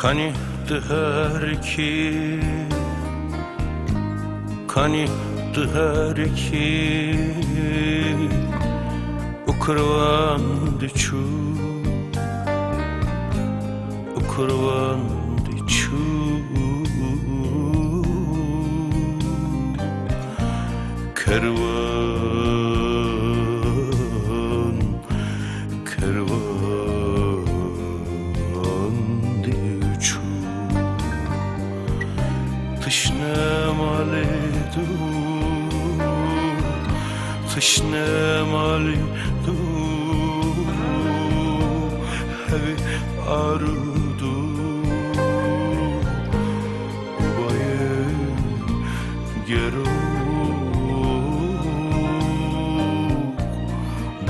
Kani dher ki Kani dher ki Ukurvan dichu Ukurvan dichu Kervan Kervan dichu Tishnem alidu Tishnem alidu Hevi arudu Baye geru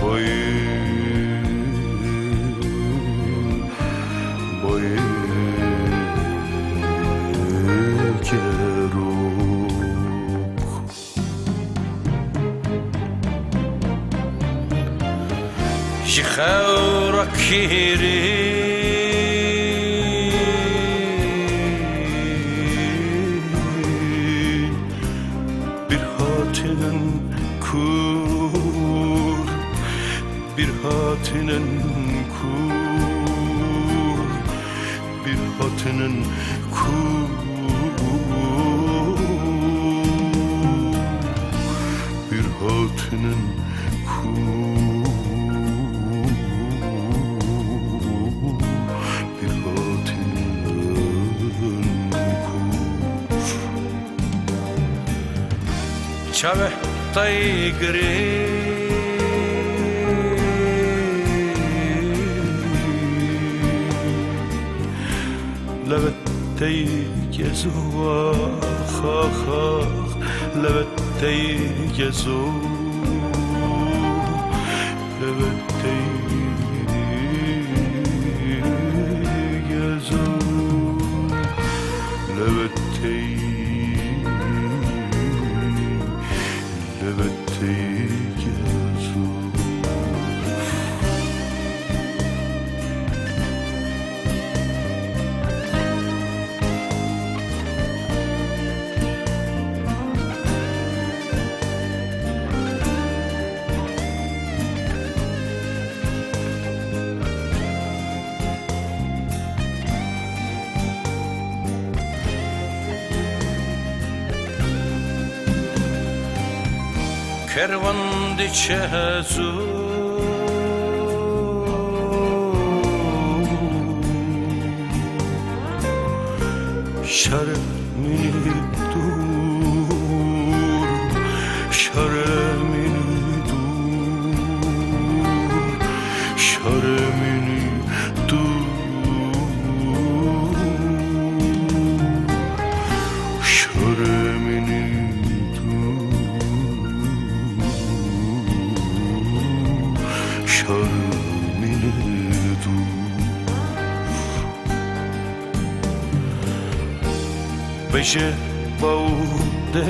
Baye Baye geru Jikhaura kiri Bir hatinin kur Bir hatinin kur Bir hatinin kur Bir hatinin kur Chave taigri Levet teigezu kha kha Levet teigezu Levet teigezu Levet Kervan dichezu Şarmini dur Şarmini dur Şarmini dur Şarmini Beje baude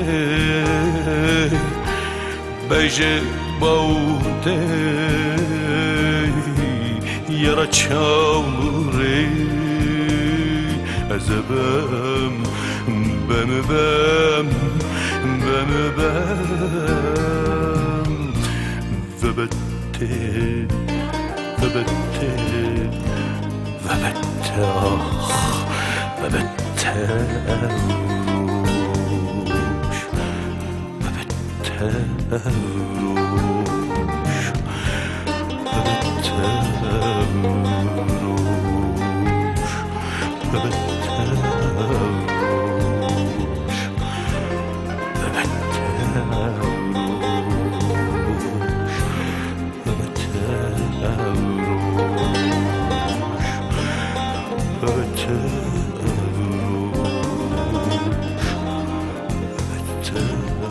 Beje baude Yara çavlure Ezebem Bem bem Bem bem Vebette Vebette Vebette Vebette Ruş Vebette Ruş Vebette Ruş Vebette Ruş Vebette Ruş Vebette Ruş Vebette Ruş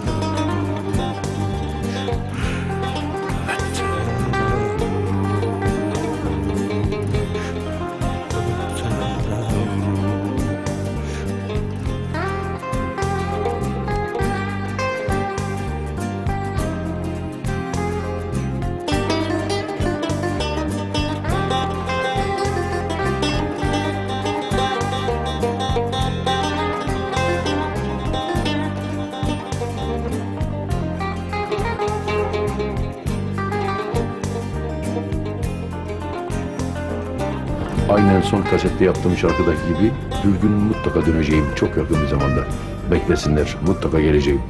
Aynen son kasette yaptığım şarkıdaki gibi bir gün mutlaka döneceğim çok yakın bir zamanda. Beklesinler, mutlaka geleceğim.